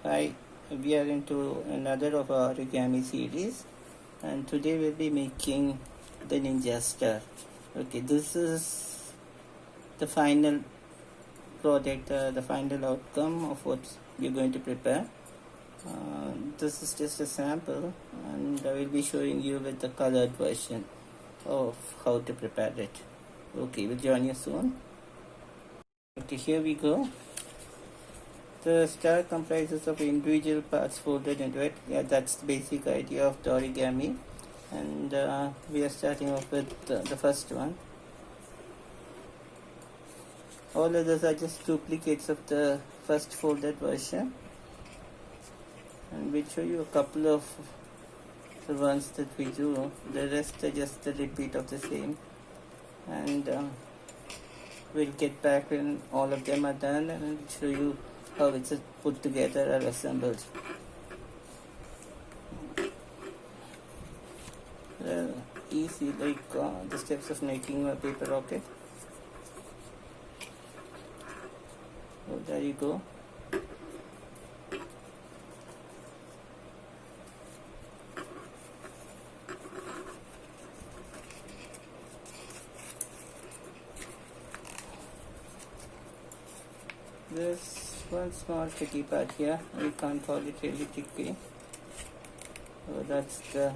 Hi, we are into another of our origami series, and today we'll be making the ninja star. Okay, this is the final product, the final outcome of what we're going to prepare. This is just a sample, and I will be showing you with the colored version of how to prepare it. Okay, we'll join you soon. Okay, here we go. The star comprises of individual parts folded into it. Yeah, that's the basic idea of the origami. And we are starting off with the first one. All others are just duplicates of the first folded version. And we'll show you a couple of the ones that we do. The rest are just the repeat of the same. And we'll get back when all of them are done and show you how it's put together or assembled. Easy, like the steps of making a paper rocket. So there you go. There's one small tricky part here. We can't call it really tricky. So that's the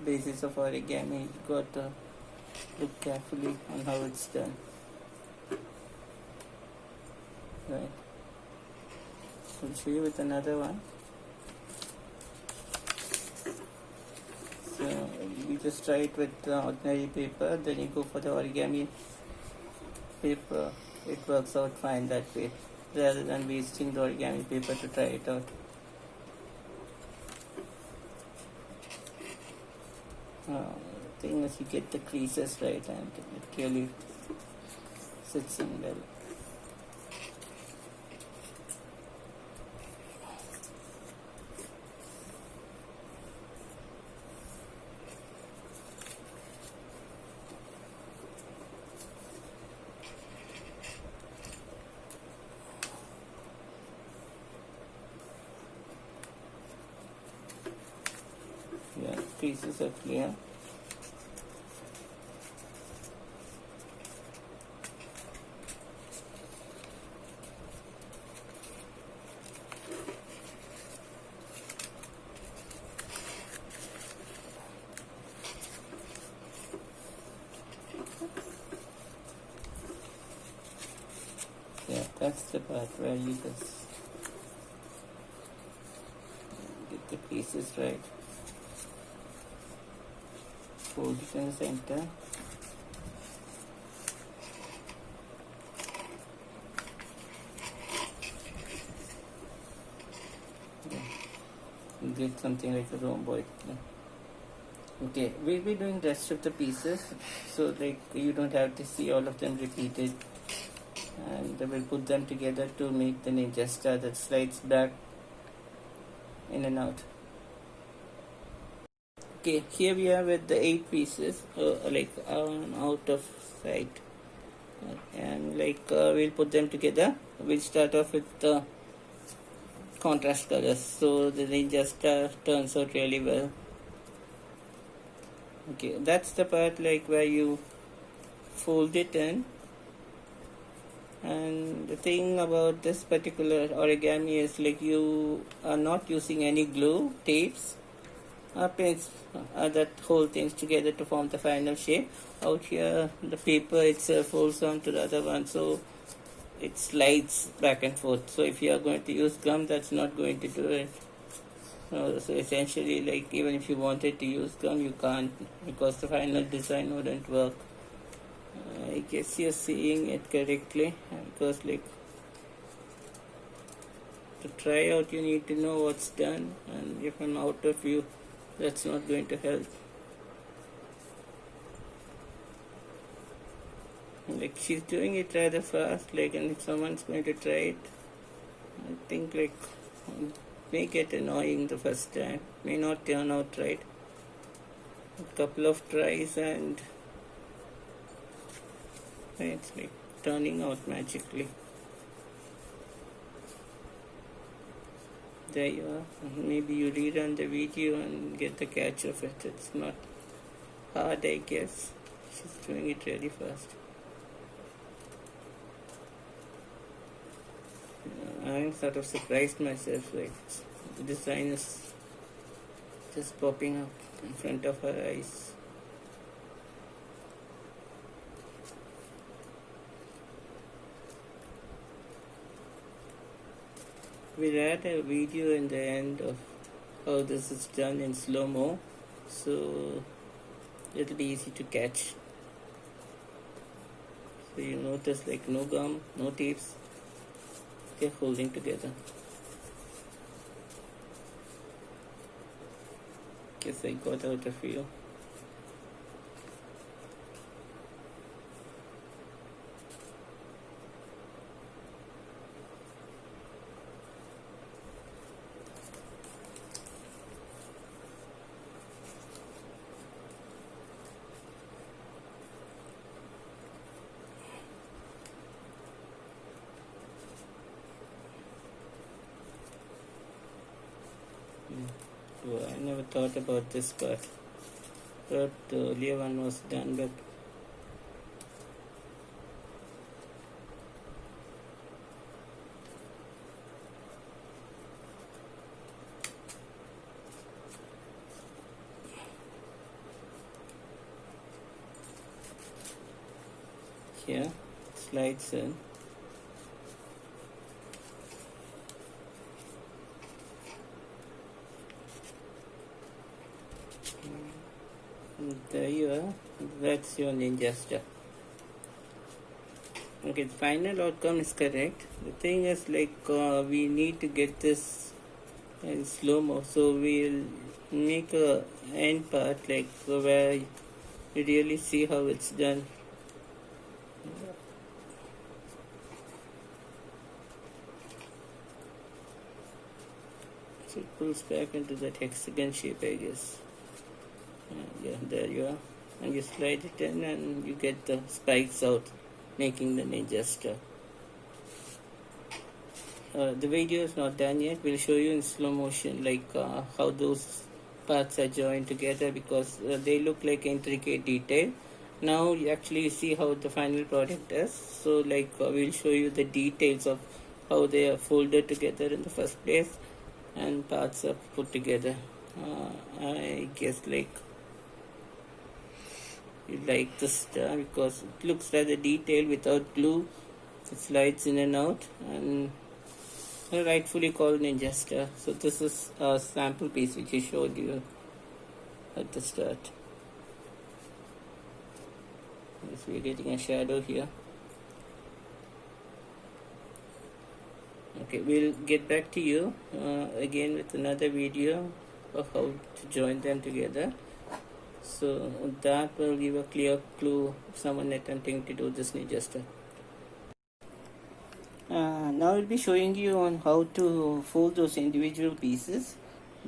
basis of origami. You've got to look carefully on how it's done. Right. I'll show you with another one. So you just try it with ordinary paper, then you go for the origami paper. It works out fine that way, rather than wasting the origami paper to try it out. The thing is, you get the creases right and it really sits in well. Yeah, creases are clear. Yeah, that's the part where you just get the pieces right. Hold it in the center. Yeah. You get something like a rhomboid. Yeah. Okay, we'll be doing the rest of the pieces, so like you don't have to see all of them repeated. And we'll put them together to make the ninja star that slides back in and out. Okay, here we are with the 8 pieces, out of sight, and we'll put them together. We'll start off with the contrast colors, so the ninja star turns out really well. Okay, that's the part like where you fold it in. And the thing about this particular origami is like you are not using any glue, tapes, pins that hold things together to form the final shape. Out here the paper itself holds on to the other one, so it slides back and forth. So if you are going to use gum, that's not going to do it. So essentially, like even if you wanted to use gum, you can't, because the final design wouldn't work. I guess you're seeing it correctly, because like to try out you need to know what's done, and if I'm out of view, that's not going to help. Like she's doing it rather fast, like, and if someone's going to try it, I think like may get annoying the first time, may not turn out right. A couple of tries and it's like turning out magically. there you are. Maybe you rerun the video and get the catch of it. It's not hard, I guess. She's doing it really fast. I'm sort of surprised myself, like the design is just popping up in front of her eyes. We'll add a video in the end of how this is done in slow-mo, so it'll be easy to catch. So you notice like no gum, no tapes, they're holding together. Guess I got out of view. Well, I never thought about this part. Thought the earlier one was done, but here slides in. There you are. That's your ninja star. Okay, the final outcome is correct. The thing is like we need to get this in slow-mo, so we'll make a end part like where you really see how it's done. So it pulls back into that hexagon shape, I guess. Yeah, there you are. And you slide it in and you get the spikes out, making the ninja star. The video is not done yet. We'll show you in slow motion like how those parts are joined together, because they look like intricate detail. Now you actually see how the final product is. So like we'll show you the details of how they are folded together in the first place and parts are put together. I guess like you like the star because it looks rather detailed without glue. It slides in and out and rightfully called ninja star. So this is a sample piece which I showed you at the start. Yes, we're getting a shadow here. Okay, we'll get back to you again with another video of how to join them together. So that will give a clear clue if someone attempting to do this ninja star. Now I'll be showing you on how to fold those individual pieces.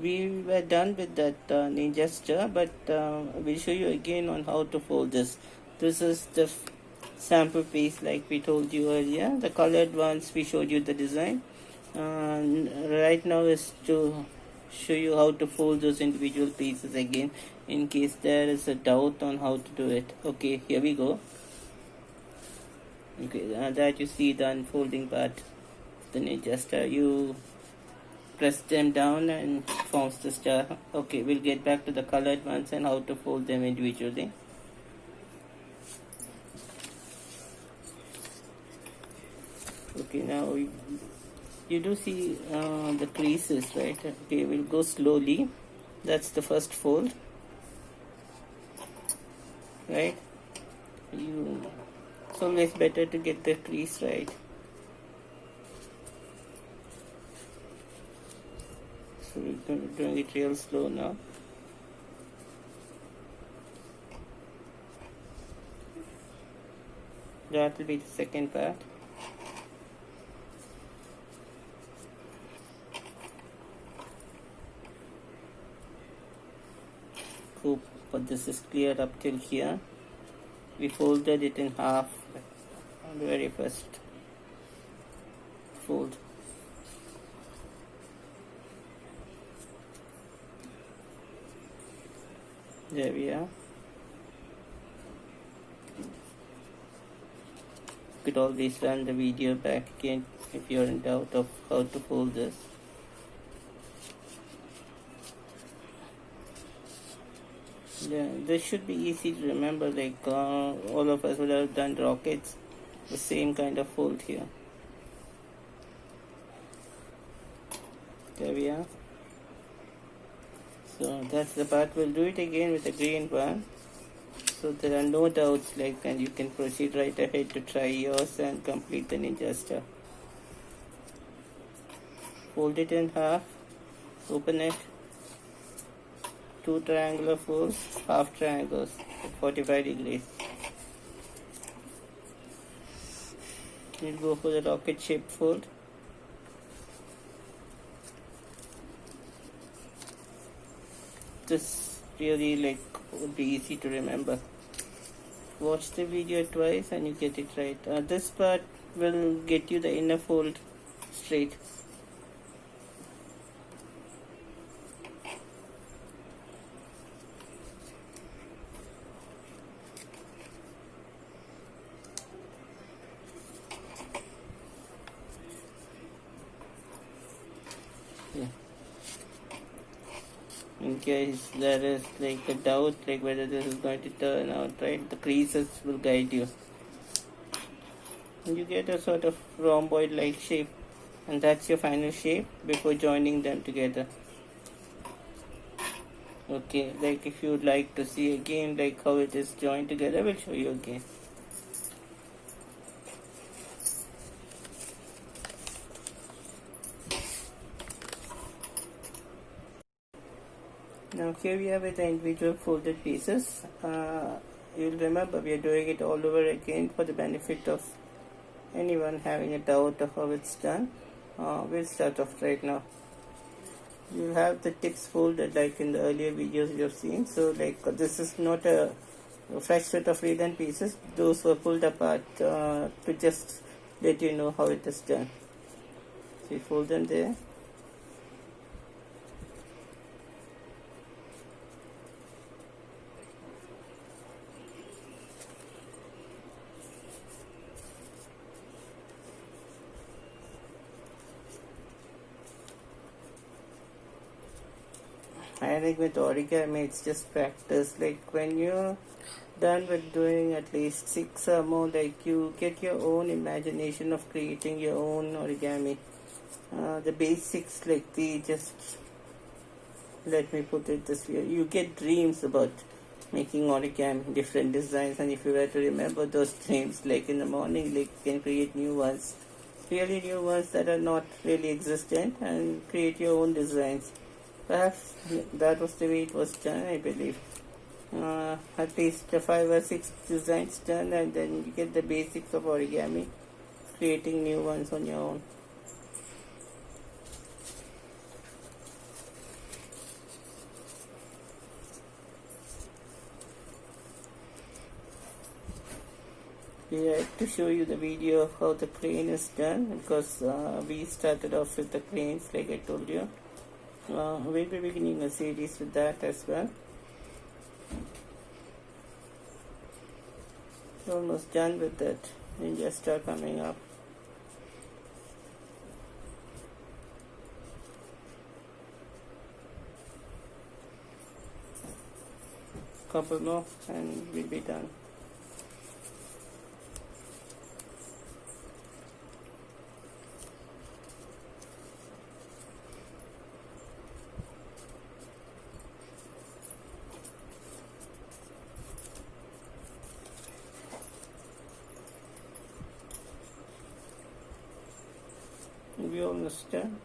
We were done with that ninja star, but we'll show you again on how to fold this. This is the sample piece like we told you earlier. The colored ones we showed you the design. Right now is to show you how to fold those individual pieces again in case there is a doubt on how to do it. Okay, here we go. Okay, that you see the unfolding part, the ninja star. You press them down and forms the star. Okay, we'll get back to the colored ones and how to fold them individually. Okay, now you do see the creases, right? Okay, we'll go slowly. That's the first fold, right? It's always better to get the crease right. So we're doing it real slow now. That will be the second part. Hope but this is clear up till here. We folded it in half on the very first fold. There we are. You could always run the video back again if you're in doubt of how to fold this. Yeah, this should be easy to remember, like all of us would have done rockets, the same kind of fold here. There we are. So that's the part. We'll do it again with the green one. So there are no doubts, like, and you can proceed right ahead to try yours and complete the ninja star. Fold it in half, open it, two triangular folds, half triangles at 45 degrees. We'll go for the rocket shaped fold. This really would be easy to remember. Watch the video twice and you get it right. This part will get you the inner fold straight. Yeah. In case there is a doubt whether this is going to turn out right, the creases will guide you. And you get a sort of rhomboid like shape, and that's your final shape before joining them together. Okay, if you would like to see again how it is joined together, we'll show you again. Now here we are with the individual folded pieces. You'll remember we are doing it all over again for the benefit of anyone having a doubt of how it's done. We'll start off right now. You have the tips folded like in the earlier videos you have seen. So this is not a fresh set of redone pieces. Those were pulled apart to just let you know how it is done. So you fold them there. I think with origami it's just practice. When you're done with doing at least 6 or more, you get your own imagination of creating your own origami. The basics, let me put it this way, you get dreams about making origami, different designs, and if you were to remember those dreams, in the morning, you can create new ones, really new ones that are not really existent, and create your own designs. Perhaps that was the way it was done, I believe. At least 5 or 6 designs done, and then you get the basics of origami, creating new ones on your own. We had to show you the video of how the crane is done, because we started off with the cranes, like I told you. We'll be beginning a series with that as well. Almost done with that. Ninja star coming up. Couple more and we'll be done. We almost done.